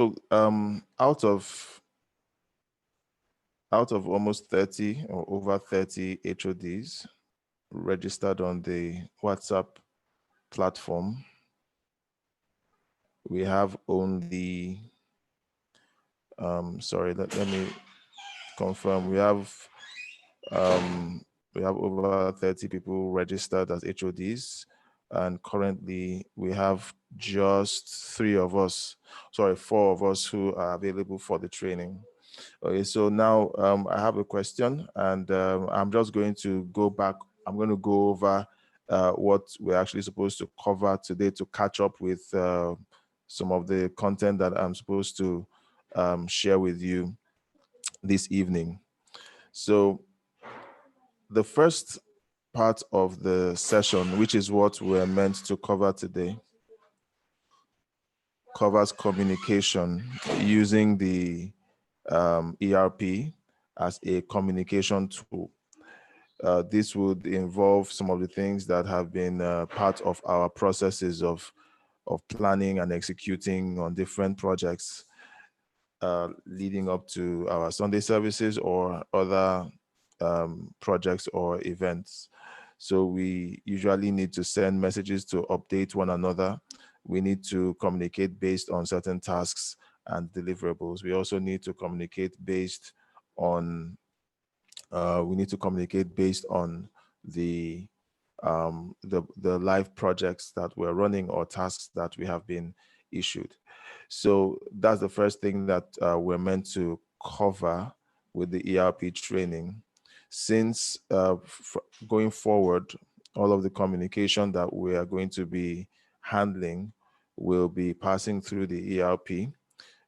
out of almost 30 or over 30 HODs registered on the WhatsApp platform, we have only, sorry, let me confirm. We have over 30 people registered as HODs, and currently we have just 4 of us who are available for the training. Okay, so now I have a question, and I'm just going to go back. I'm going to go over what we're actually supposed to cover today to catch up with some of the content that I'm supposed to share with you this evening. So the first part of the session, which is what we're meant to cover today, covers communication using the ERP as a communication tool. This would involve some of the things that have been part of our processes of planning and executing on different projects leading up to our Sunday services or other projects or events. So we usually need to send messages to update one another. We need to communicate based on certain tasks and deliverables. We also need to communicate based on the live projects that we're running or tasks that we have been issued. So that's the first thing that we're meant to cover with the ERP training. Since going forward, all of the communication that we are going to be handling will be passing through the ERP.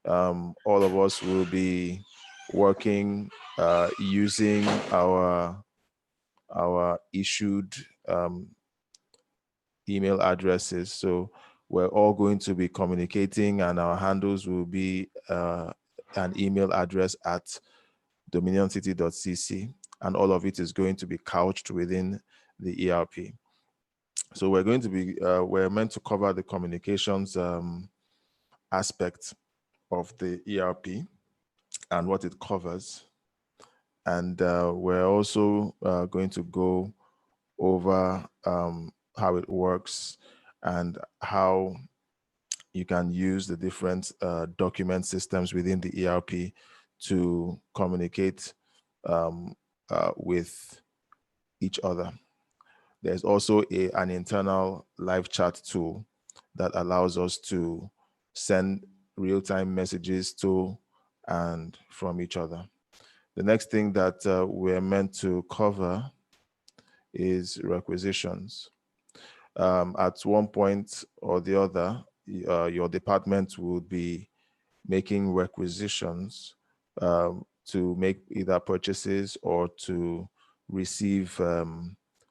All of us will be working using our issued email addresses. So we're all going to be communicating, and our handles will be an email address at dominioncity.cc, and all of it is going to be couched within the ERP. So we're going to be, we're meant to cover the communications aspect of the ERP and what it covers. And we're also going to go over how it works and how you can use the different document systems within the ERP to communicate with each other. There's also an internal live chat tool that allows us to send real-time messages to and from each other. The next thing that we're meant to cover is requisitions. At one point or the other, your department would be making requisitions to make either purchases or to receive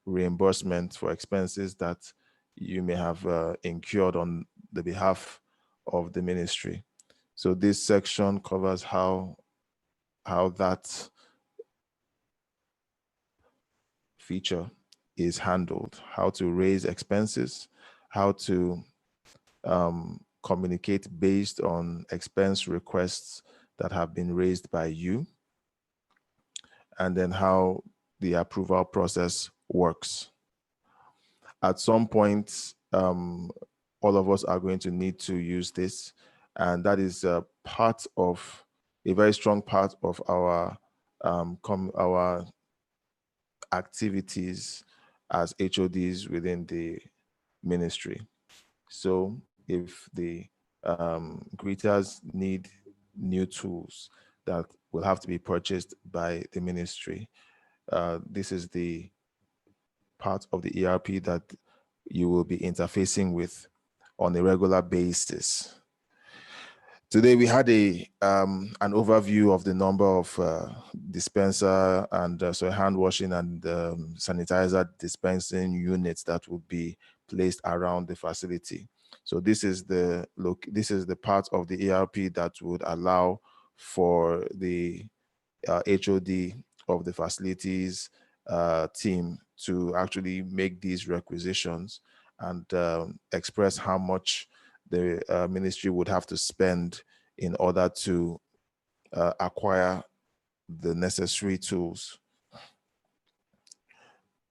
reimbursement for expenses that you may have incurred on the behalf of the ministry. So this section covers how that feature is handled, how to raise expenses, how to communicate based on expense requests that have been raised by you, and then how the approval process works. At some point, all of us are going to need to use this, and that is a very strong part of our activities as HODs within the ministry. So if the greeters need new tools that will have to be purchased by the ministry, this is the part of the ERP that you will be interfacing with on a regular basis. Today we had an overview of the number of dispenser and so hand washing and sanitizer dispensing units that would be placed around the facility. So this is the part of the ERP that would allow for the HOD of the facilities team to actually make these requisitions and express how much the ministry would have to spend in order to acquire the necessary tools.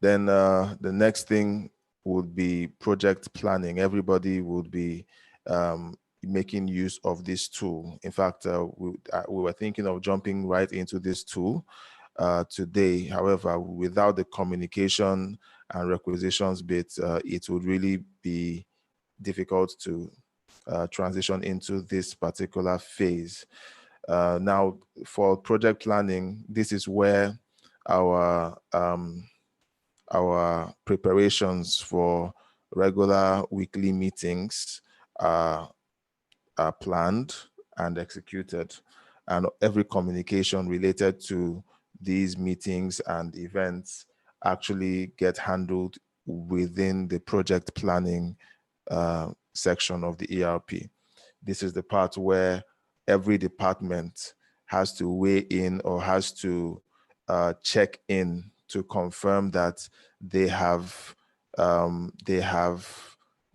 Then the next thing would be project planning. Everybody would be making use of this tool. In fact, we were thinking of jumping right into this tool today. However, without the communication and requisitions bit, it would really be difficult to transition into this particular phase. Now, for project planning, this is where our preparations for regular weekly meetings are planned and executed, and every communication related to these meetings and events actually get handled within the project planning section of the ERP. This is the part where every department has to weigh in or has to check in to confirm that they have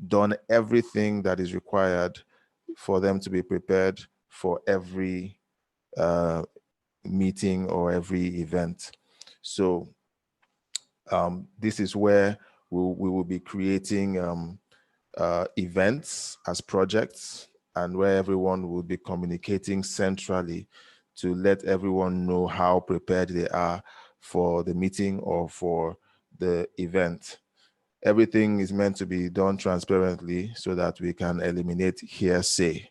done everything that is required for them to be prepared for every meeting or every event. So this is where we will be creating events as projects, and where everyone will be communicating centrally to let everyone know how prepared they are for the meeting or for the event. Everything is meant to be done transparently so that we can eliminate hearsay.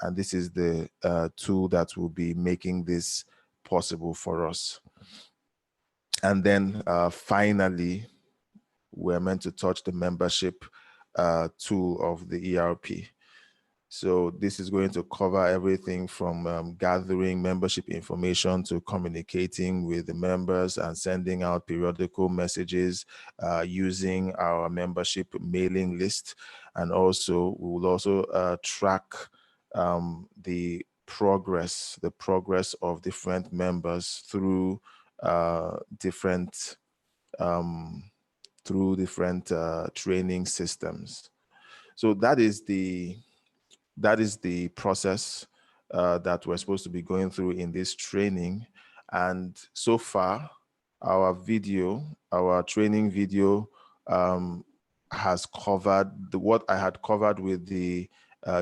And this is the tool that will be making this possible for us. And then finally, we're meant to touch the membership tool of the ERP. So this is going to cover everything from gathering membership information to communicating with the members and sending out periodical messages using our membership mailing list. And also, we will also track the progress of different members through different training systems. So that is the process that we're supposed to be going through in this training. And so far, our training video has covered what I had covered with the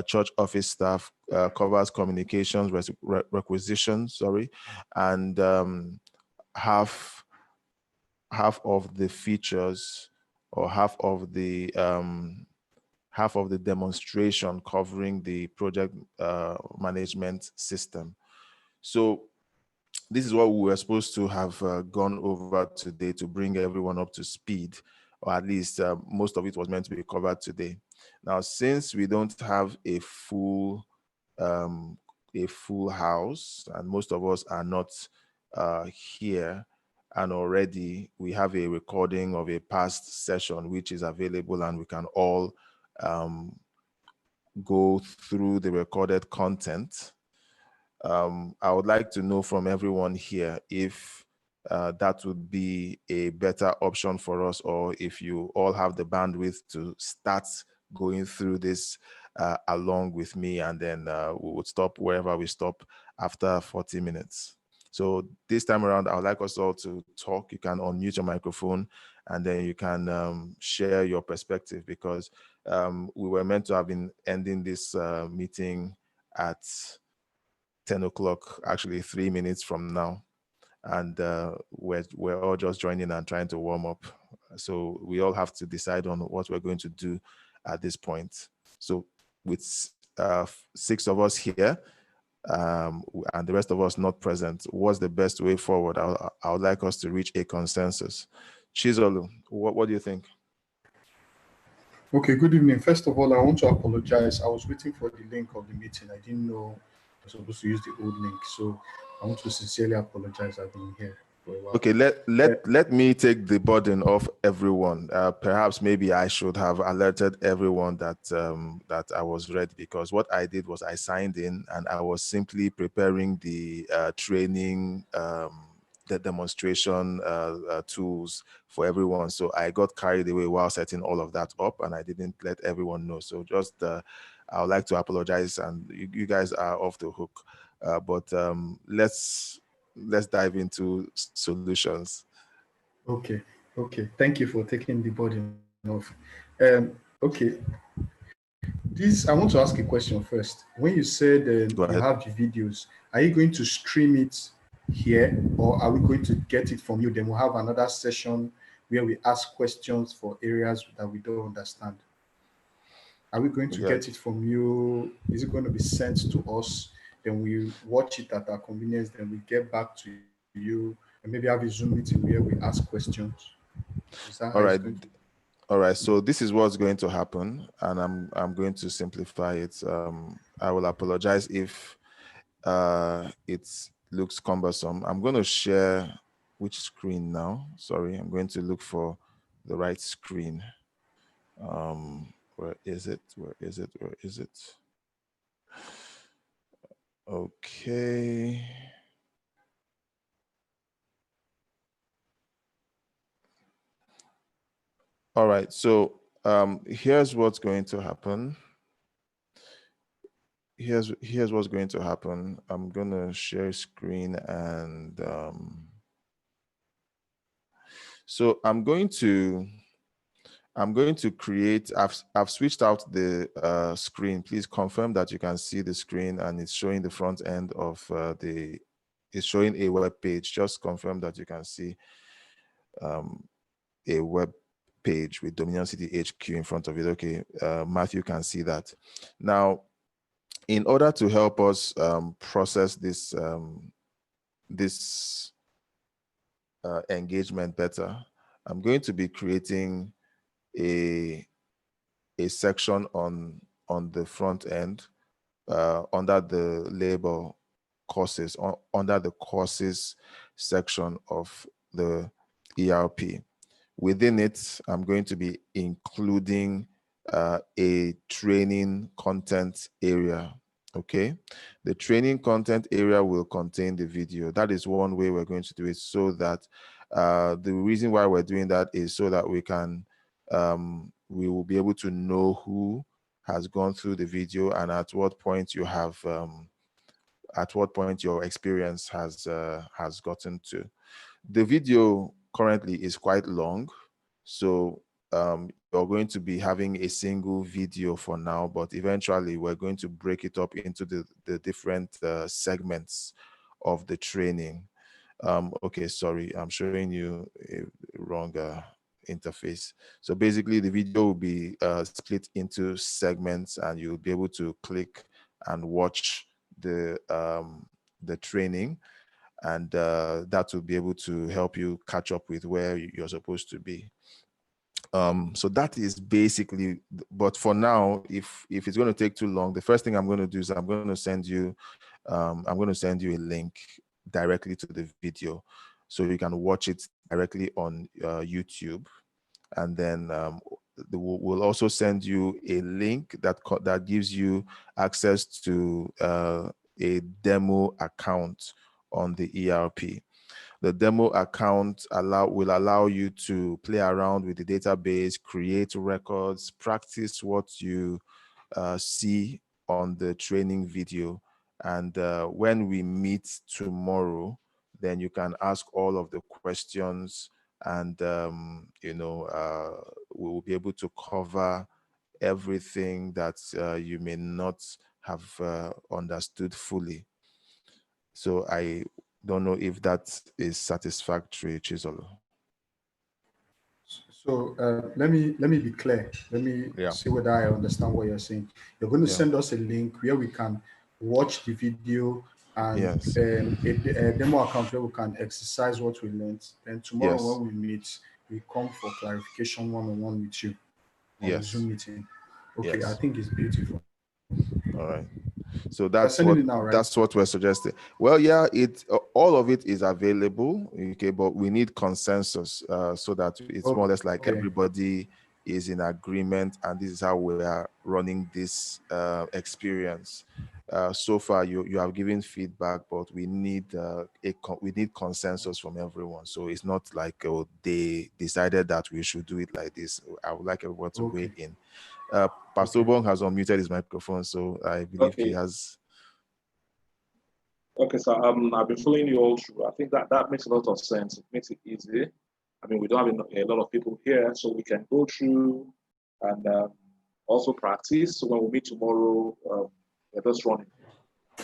church office staff, covers communications, requisitions, and half of the features, or half of the demonstration covering the project management system. So this is what we were supposed to have gone over today to bring everyone up to speed, or at least most of it was meant to be covered today. Now, since we don't have a full house, and most of us are not here, and already we have a recording of a past session which is available, and we can all go through the recorded content. I would like to know from everyone here if that would be a better option for us, or if you all have the bandwidth to start going through this along with me, and then we would stop wherever we stop after 40 minutes. So this time around, I would like us all to talk. You can unmute your microphone, and then you can share your perspective, because we were meant to have been ending this meeting at 10 o'clock, actually 3 minutes from now. And we're all just joining and trying to warm up. So we all have to decide on what we're going to do at this point. So with 6 of us here, and the rest of us not present, what's the best way forward? I would like us to reach a consensus. Chizolu, what do you think? Okay, good evening. First of all, I want to apologize. I was waiting for the link of the meeting. I didn't know I was supposed to use the old link. So I want to sincerely apologize. I've been here for a while. Okay, let me take the burden off everyone. Perhaps maybe I should have alerted everyone that that I was ready, because what I did was I signed in and I was simply preparing the training, the demonstration tools for everyone. So I got carried away while setting all of that up, and I didn't let everyone know. So just I would like to apologize, and you guys are off the hook. But let's dive into solutions. Okay, okay. Thank you for taking the burden off. Okay, this I want to ask a question first. When you said Go you ahead. have the videos, are you going to stream it here, or are we going to get it from you? Then we'll have another session where we ask questions for areas that we don't understand. Are we going to Yeah. get it from you? Is it going to be sent to us? Then we watch it at our convenience. Then we get back to you and maybe have a Zoom meeting where we ask questions. Is that how it's All going right. to be? All right. So this is what's going to happen, and I'm going to simplify it. I will apologize if it looks cumbersome. I'm going to share which screen now. Sorry, I'm going to look for the right screen. Where is it? Where is it? Where is it? Okay. All right. So here's what's going to happen. Here's what's going to happen. I'm gonna share screen, and so I'm going to create. I've switched out the screen. Please confirm that you can see the screen and it's showing the front end of the. It's showing a web page. Just confirm that you can see a web page with Dominion City HQ in front of it. Okay, Matthew can see that. Now, in order to help us process this engagement better, I'm going to be creating a section on the front end under the label courses, under the courses section of the ERP. Within it, I'm going to be including a training content area. Okay, the training content area will contain the video. That is one way we're going to do it, so that the reason why we're doing that is so that we will be able to know who has gone through the video and at what point you have at what point your experience has gotten to. The video currently is quite long, so you're going to be having a single video for now, but eventually we're going to break it up into the different segments of the training. Okay, sorry, I'm showing you a wrong interface. So basically the video will be split into segments, and you'll be able to click and watch the training, and that will be able to help you catch up with where you're supposed to be. So that is basically, but for now, if it's going to take too long, the first thing I'm going to do is I'm going to send you a link directly to the video, so you can watch it directly on YouTube. And then we'll also send you a link that gives you access to a demo account on the ERP. The demo account will allow you to play around with the database, create records, practice what you see on the training video. And when we meet tomorrow, then you can ask all of the questions, and we will be able to cover everything that you may not have understood fully. So I don't know if that is satisfactory, Chisel. So let me be clear. Let me Yeah. see whether I understand what you're saying. You're going to Yeah. send us a link where we can watch the video and Yes. a demo account where we can exercise what we learned. Then tomorrow Yes. when we meet, we come for clarification one-on-one with you on the Yes. Zoom meeting. Okay, I Yes. think it's beautiful. All right. So You're sending it now, right? that's what we're suggesting. Well, yeah, all of it is available, okay, but we need consensus so that it's more or less like Okay. everybody is in agreement, and this is how we are running this experience. So far, you have given feedback, but we need we need consensus from everyone. So it's not like they decided that we should do it like this. I would like everyone to weigh Okay. in. Pastor Okay. Bong has unmuted his microphone, so I believe he has. Okay, so I've been following you all through. I think that makes a lot of sense. It makes it easy. I mean, we don't have a lot of people here, so we can go through and also practice. So when we meet tomorrow, we're just running.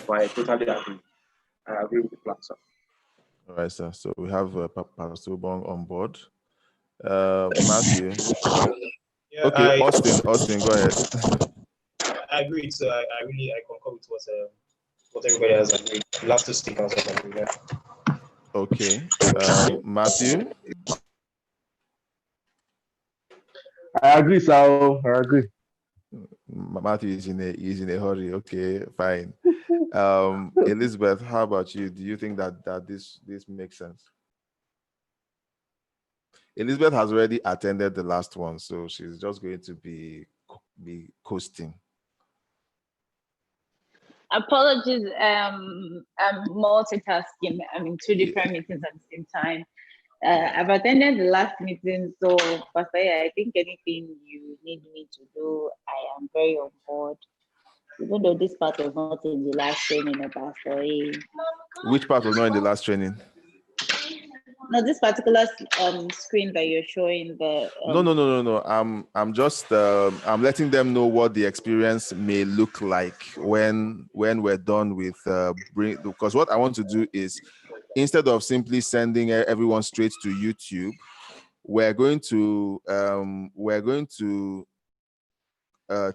But I totally agree. I agree with the plan, sir. All right, sir. So we have Pastor Bong on board. Matthew. Yeah, okay, Austin, go ahead. I agree. So I concur with what everybody has agreed. Last two speakers have agreed. Yeah. Okay, Matthew. I agree, sir. I agree. Matthew is in a hurry. Okay, fine. Elizabeth, how about you? Do you think that this makes sense? Elizabeth has already attended the last one, so she's just going to be coasting. Apologies, I'm multitasking. I'm in two different meetings at the same time. I've attended the last meeting, so Pastor, I think anything you need me to do, I am very on board. Even though this part was not in the last training, Pastor. Which part was not in the last training? No, this particular screen that you're showing the. No. I'm just I'm letting them know what the experience may look like when we're done with because what I want to do is, instead of simply sending everyone straight to YouTube, we're going to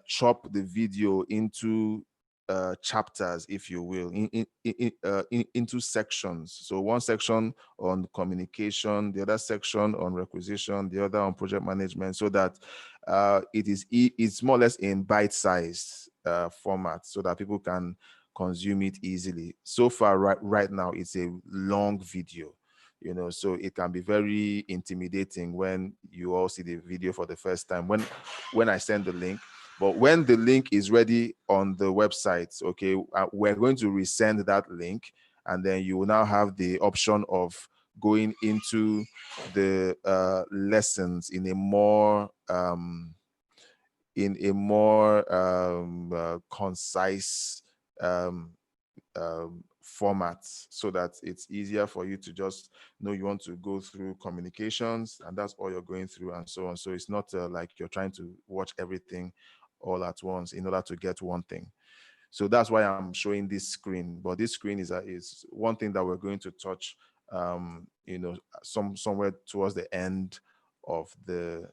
chop the video into chapters, if you will, into sections. So one section on communication, the other section on requisition, the other on project management, so that it's more or less in bite-sized format, so that people can consume it easily. So far, right now, it's a long video, so it can be very intimidating when you all see the video for the first time. When I send the link. But when the link is ready on the website, okay, we're going to resend that link, and then you will now have the option of going into the lessons in a more concise format, so that it's easier for you to just know you want to go through communications, and that's all you're going through, and so on. So it's not like you're trying to watch everything all at once in order to get one thing. So that's why I'm showing this screen. But this screen is one thing that we're going to touch, somewhere towards the end of the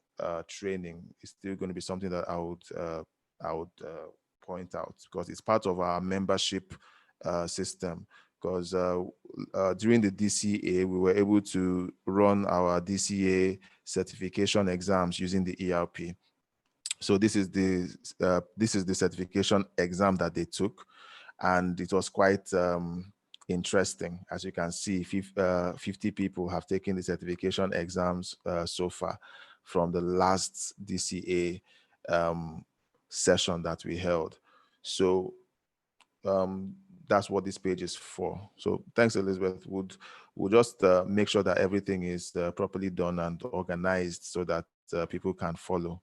training. It's still going to be something that I would point out, because it's part of our membership system. Because during the DCA, we were able to run our DCA certification exams using the ERP. So this is the certification exam that they took, and it was quite interesting. As you can see, 50 people have taken the certification exams so far from the last DCA session that we held. So that's what this page is for. So thanks, Elizabeth. We'll just make sure that everything is properly done and organized, so that people can follow.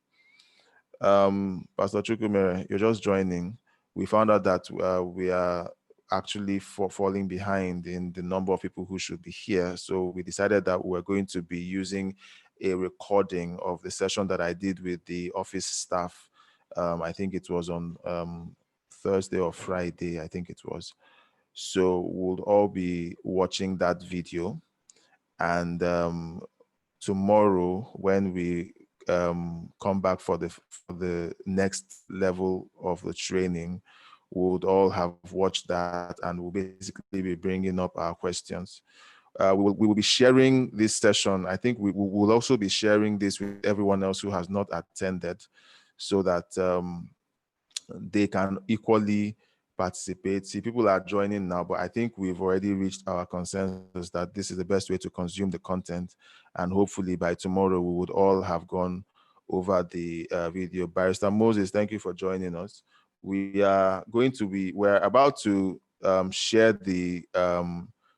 Pastor Chukwumere, you're just joining. We found out that we are actually falling behind in the number of people who should be here. So we decided that we're going to be using a recording of the session that I did with the office staff. I think it was on Thursday or Friday, I think it was. So we'll all be watching that video. And tomorrow, when we come back for the next level of the training, we would all have watched that, and we'll basically be bringing up our questions. We will be sharing this session. I think we will also be sharing this with everyone else who has not attended, so that they can equally participate. See, people are joining now, but I think we've already reached our consensus that this is the best way to consume the content. And hopefully by tomorrow, we would all have gone over the video. Barrister Moses, thank you for joining us. We're about to share the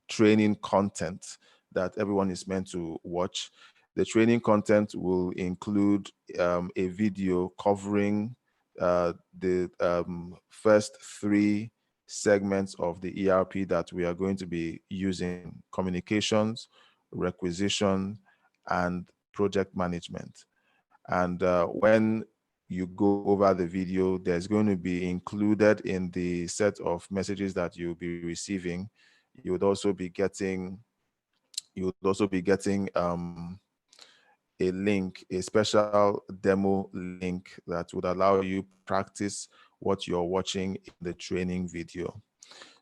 training content that everyone is meant to watch. The training content will include a video covering the first three segments of the ERP that we are going to be using: communications, requisition, and project management. And when you go over the video, there's going to be included in the set of messages that you'll be receiving. You would also be getting a link, a special demo link that would allow you practice what you're watching in the training video.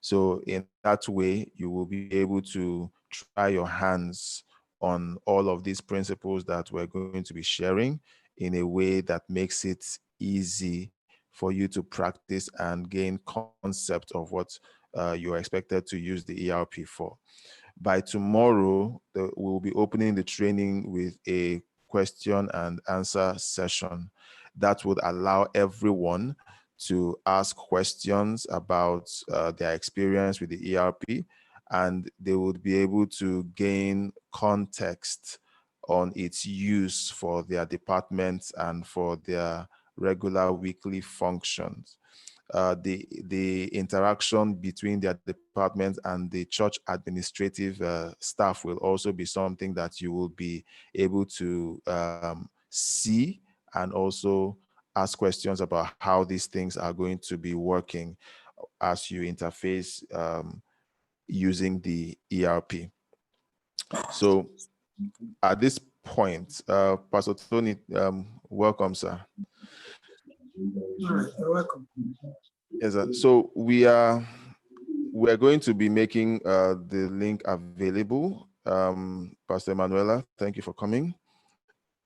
So in that way, you will be able to try your hands on all of these principles that we're going to be sharing in a way that makes it easy for you to practice and gain concept of what you're expected to use the ERP for. By tomorrow, we'll be opening the training with a question and answer session that would allow everyone to ask questions about their experience with the ERP, and they would be able to gain context on its use for their departments and for their regular weekly functions. The interaction between their department and the church administrative staff will also be something that you will be able to see, and also ask questions about how these things are going to be working as you interface using the ERP. So at this point, Pastor Tony, welcome, sir. You're welcome. Yes, sir. So we're going to be making the link available. Pastor Emanuela, thank you for coming.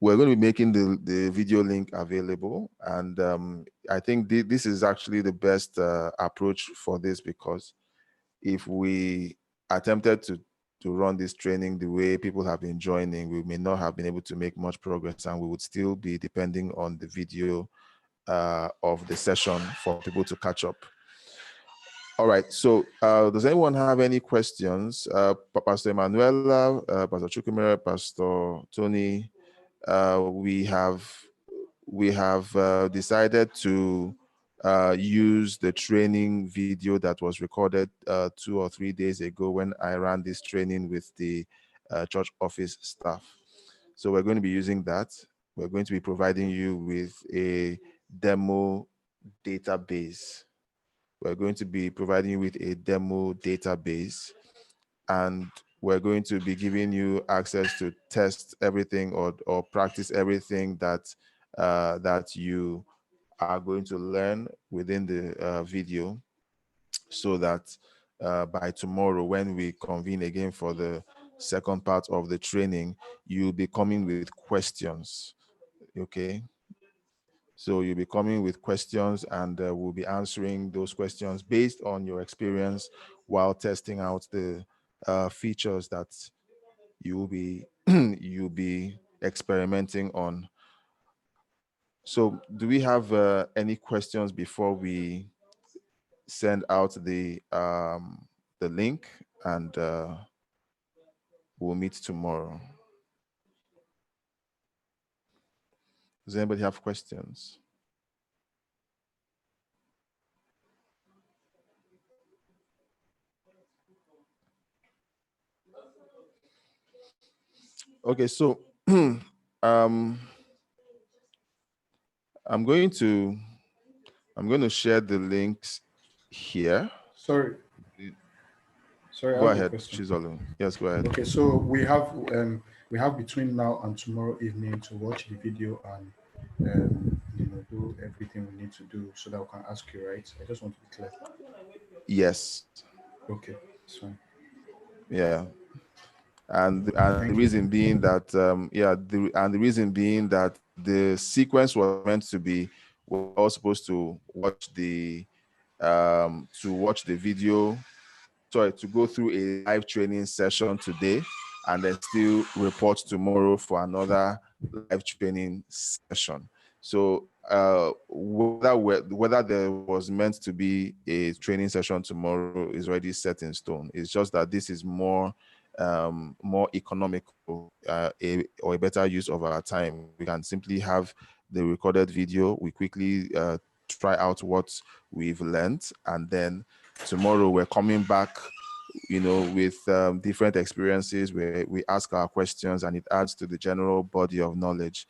We're going to be making the video link available, and I think this is actually the best approach for this, because if we attempted to run this training the way people have been joining, we may not have been able to make much progress, and we would still be depending on the video of the session for people to catch up. All right, so does anyone have any questions? Pastor Emanuela, Pastor Chukwumere, Pastor Tony, we have decided to use the training video that was recorded 2 or 3 days ago when I ran this training with the church office staff. So we're going to be using that. We're going to be providing you with a demo database. We're going to be providing you with a demo database, and we're going to be giving you access to test everything or practice everything that that you are going to learn within the video, so that by tomorrow, when we convene again for the second part of the training, you'll be coming with questions. Okay. So you'll be coming with questions, and we'll be answering those questions based on your experience while testing out the features that you'll be experimenting on. So do we have any questions before we send out the link, and we'll meet tomorrow? Does anybody have questions? Okay, so I'm going to share the links here. Sorry, Go I have a ahead, question. Chizolu. Yes, go ahead. Okay, so we have between now and tomorrow evening to watch the video and do everything we need to do so that we can ask you, right? I just want to be clear. Yes. Okay, that's fine. Yeah. And the reason being that the reason being that the sequence was meant to be, we're all supposed to watch the video, to go through a live training session today, and then still report tomorrow for another live training session. So whether there was meant to be a training session tomorrow is already set in stone. It's just that this is more economical or a better use of our time. We can simply have the recorded video. We quickly try out what we've learned, and then tomorrow we're coming back, with different experiences where we ask our questions, and it adds to the general body of knowledge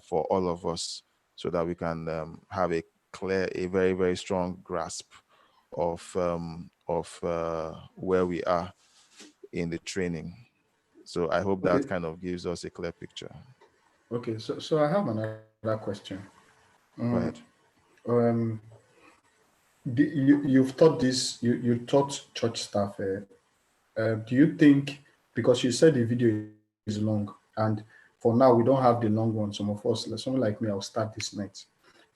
for all of us, so that we can have a very, very strong grasp of where we are in the training. So I hope that kind of gives us a clear picture. Okay, so I have another question. Go ahead. You've taught this, you taught church staff. Do you think, because you said the video is long, and for now we don't have the long one, some of us, someone like me, I'll start this night.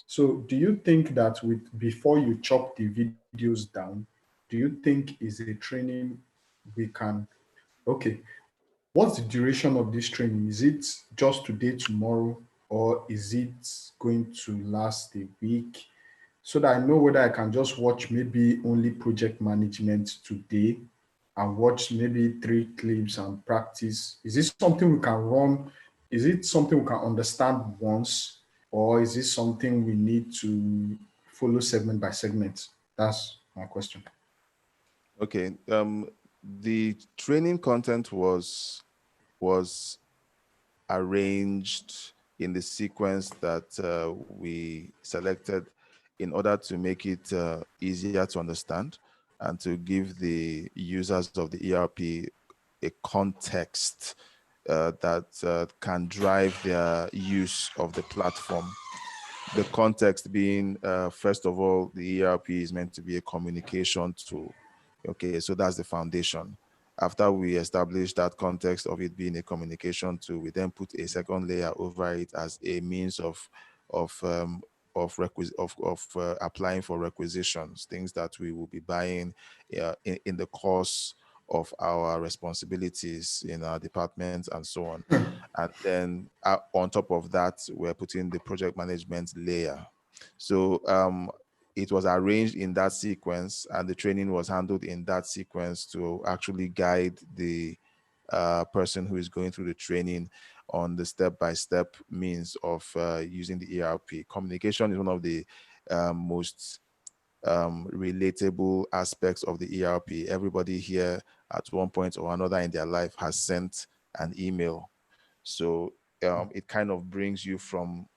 So do you think that before you chop the videos down, do you think is a training we can, okay, what's the duration of this training? Is it just today, tomorrow, or is it going to last a week? So that I know whether I can just watch maybe only project management today and watch maybe 3 clips and practice. Is this something we can run? Is it something we can understand once, or is this something we need to follow segment by segment? That's my question. Okay. The training content was arranged in the sequence that we selected in order to make it easier to understand and to give the users of the ERP a context that can drive their use of the platform. The context being, first of all, the ERP is meant to be a communication tool. Okay, so that's the foundation. After we establish that context of it being a communication tool, we then put a second layer over it as a means of applying for requisitions, things that we will be buying in the course of our responsibilities in our departments and so on. And then on top of that, we're putting the project management layer. So it was arranged in that sequence, and the training was handled in that sequence to actually guide the person who is going through the training on the step-by-step means of using the ERP. Communication is one of the most relatable aspects of the ERP. Everybody here at one point or another in their life has sent an email. So it kind of brings you from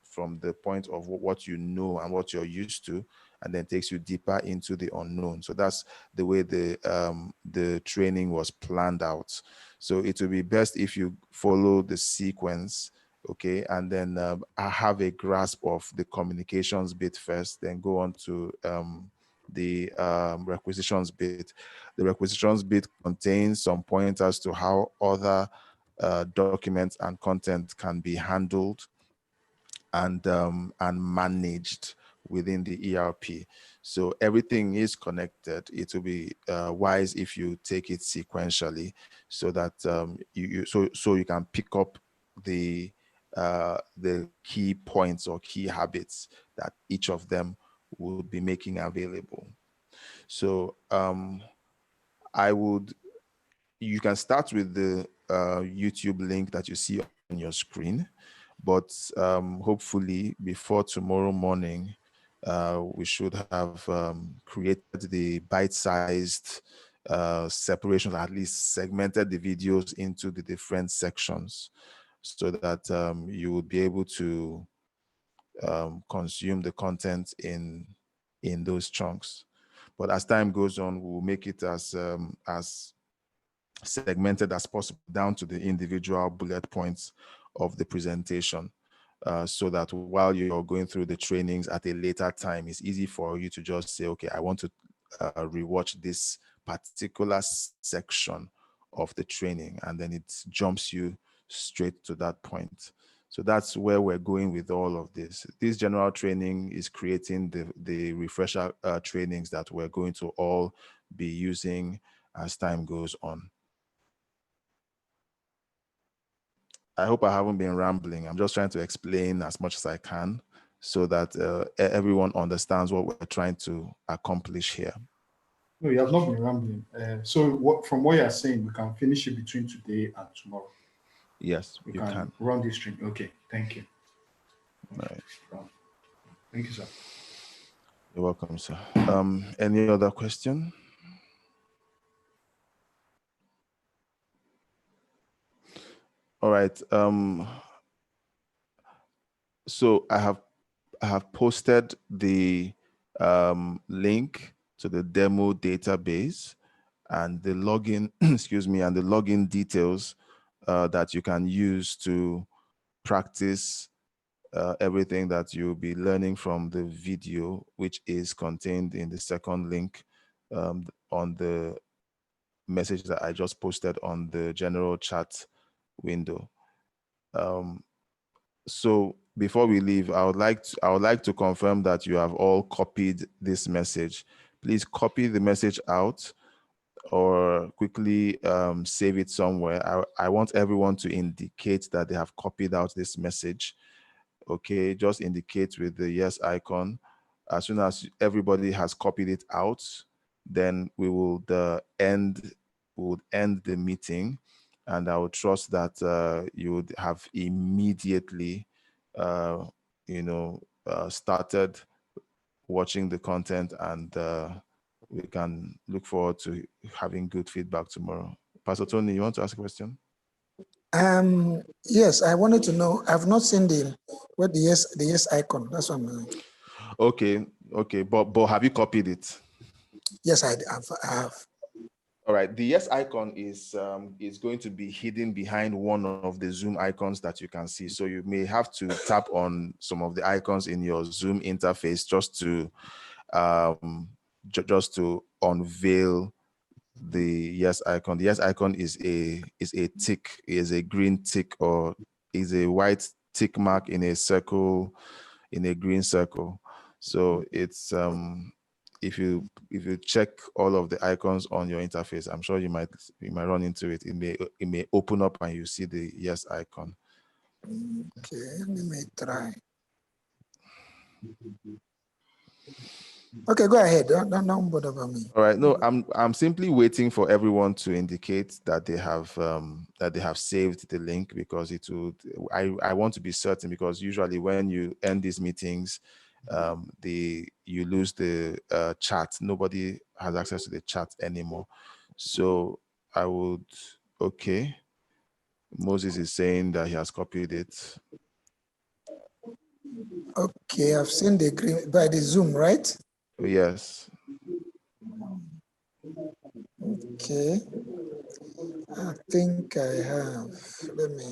the point of what you know and what you're used to, and then takes you deeper into the unknown. So that's the way the training was planned out. So it will be best if you follow the sequence, okay, and then have a grasp of the communications bit first, then go on to the requisitions bit. The requisitions bit contains some pointers to how other documents and content can be handled and managed within the ERP. So everything is connected. It will be wise if you take it sequentially, so that you can pick up the key points or key habits that each of them will be making available. So you can start with the YouTube link that you see on your screen, but hopefully before tomorrow morning, we should have created the bite-sized separation, at least segmented the videos into the different sections, so that you would be able to consume the content in those chunks. But as time goes on, we'll make it as segmented as possible down to the individual bullet points of the presentation, so that while you're going through the trainings at a later time, it's easy for you to just say, okay, I want to rewatch this particular section of the training, and then it jumps you straight to that point. So that's where we're going with all of this. This general training is creating the refresher trainings that we're going to all be using as time goes on. I hope I haven't been rambling. I'm just trying to explain as much as I can so that everyone understands what we're trying to accomplish here. No, you have not been rambling. From what you're saying, we can finish it between today and tomorrow. Yes, we you can run this stream. Okay, thank you. All right. Thank you, sir. You're welcome, sir. Any other question? All right. So I have posted the link to the demo database and the login, excuse me, and the login details that you can use to practice everything that you'll be learning from the video, which is contained in the second link on the message that I just posted on the general chat window. So before we leave, I would like to confirm that you have all copied this message. Please copy the message out or quickly save it somewhere. I want everyone to indicate that they have copied out this message. Okay, just indicate with the yes icon. As soon as everybody has copied it out, then we will end the meeting, and I would trust that you would have immediately started watching the content, and we can look forward to having good feedback tomorrow. Pastor Tony, you want to ask a question? Yes, I wanted to know. I've not seen the yes icon. That's what I'm. Okay, but have you copied it? Yes, I have. All right. The yes icon is going to be hidden behind one of the Zoom icons that you can see. So you may have to tap on some of the icons in your Zoom interface just to unveil the yes icon. The yes icon is a tick, is a green tick, or is a white tick mark in a circle, in a green circle. So it's if you check all of the icons on your interface, I'm sure you might run into it. It may open up and you see the yes icon. Okay, we may try. Okay, go ahead. Don't bother about me. All right. No, I'm simply waiting for everyone to indicate that they have saved the link, because it would. I want to be certain, because usually when you end these meetings, you lose the chat. Nobody has access to the chat anymore. So I would. Okay. Moses is saying that he has copied it. Okay, I've seen the green by the Zoom, right? Yes. Okay. I think I have. Let me.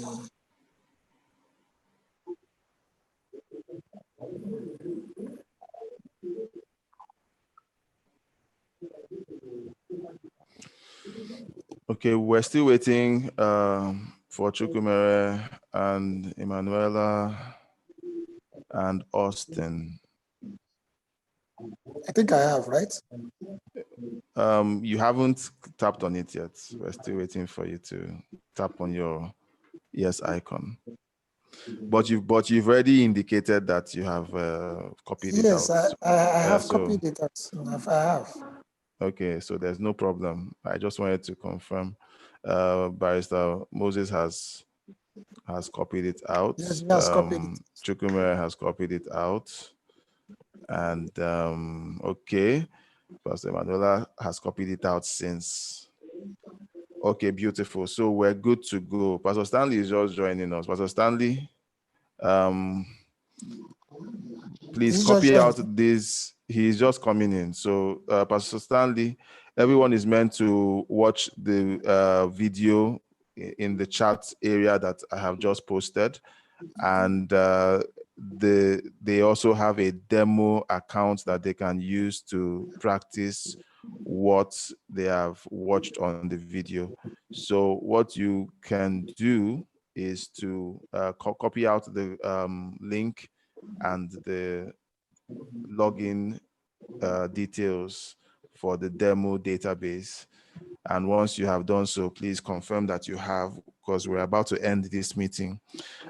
Okay, we're still waiting for Chukwumere and Emanuela and Austin. I think I have, right? You haven't tapped on it yet. We're still waiting for you to tap on your yes icon. But you've already indicated that you have copied it out. Yes, I have copied it out. I have. Okay, so there's no problem. I just wanted to confirm. Barrister Moses has copied it out. Yes, he has copied it. Chukwumere has copied it out. And okay, Pastor Emanuela has copied it out since. Okay, beautiful. So we're good to go. Pastor Stanley is just joining us. Pastor Stanley, please copy out this. He's just coming in. So Pastor Stanley, everyone is meant to watch the video in the chat area that I have just posted. And they also have a demo account that they can use to practice what they have watched on the video. So what you can do is to copy out the link and the login details for the demo database. And once you have done so, please confirm that you have, because we're about to end this meeting.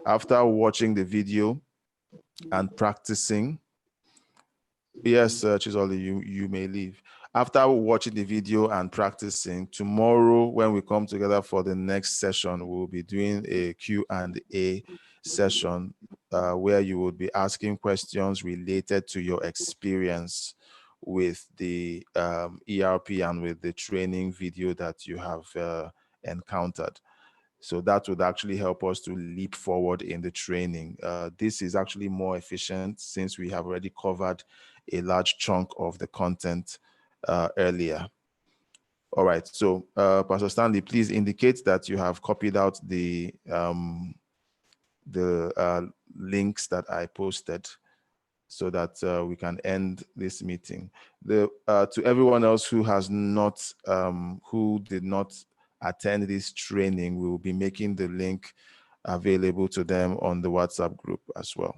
After watching the video and practicing, yes, Chisoli, you may leave. After watching the video and practicing, tomorrow when we come together for the next session, we'll be doing a Q&A session where you will be asking questions related to your experience with the ERP and with the training video that you have encountered. So that would actually help us to leap forward in the training. This is actually more efficient since we have already covered a large chunk of the content earlier. All right, so Pastor Stanley, please indicate that you have copied out the links that I posted so that we can end this meeting. To everyone else who has not, who did not attend this training, we will be making the link available to them on the WhatsApp group as well.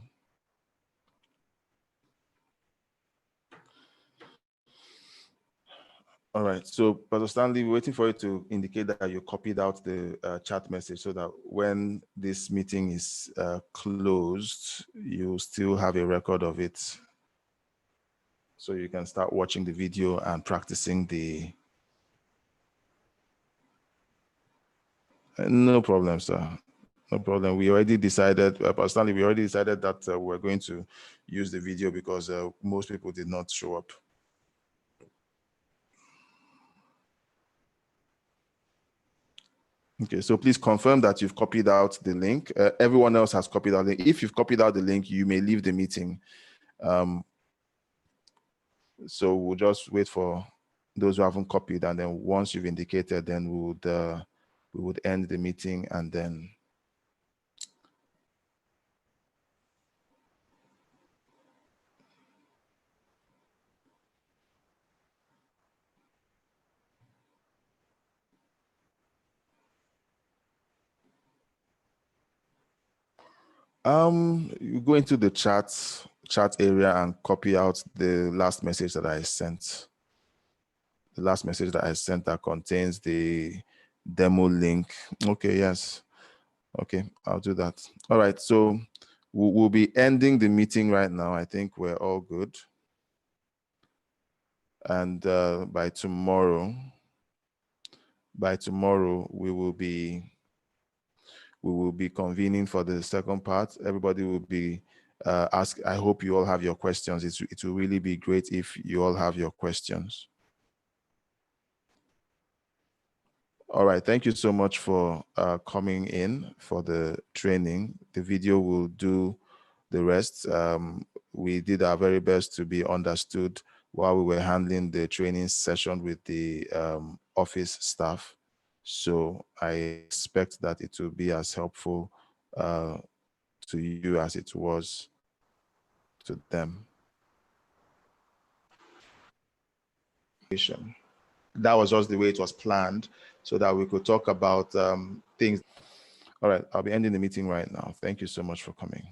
All right, so Pastor Stanley, we're waiting for you to indicate that you copied out the chat message so that when this meeting is closed, you still have a record of it. So you can start watching the video and practicing the... No problem, sir. No problem. We already decided, personally, we already decided that we're going to use the video because most people did not show up. Okay, so please confirm that you've copied out the link. Everyone else has copied out the link. If you've copied out the link, you may leave the meeting. So we'll just wait for those who haven't copied, and then once you've indicated, then we would end the meeting and then you go into the chat area and copy out the last message that I sent. The last message that I sent that contains the demo link. Okay, yes. Okay, I'll do that. All right, so we'll be ending the meeting right now. I think we're all good. And by tomorrow, we will be convening for the second part. Everybody will be asked. I hope you all have your questions. It will really be great if you all have your questions. All right, thank you so much for coming in for the training. The video will do the rest. We did our very best to be understood while we were handling the training session with the office staff. So I expect that it will be as helpful to you as it was to them. That was just the way it was planned so that we could talk about things. All right, I'll be ending the meeting right now. Thank you so much for coming.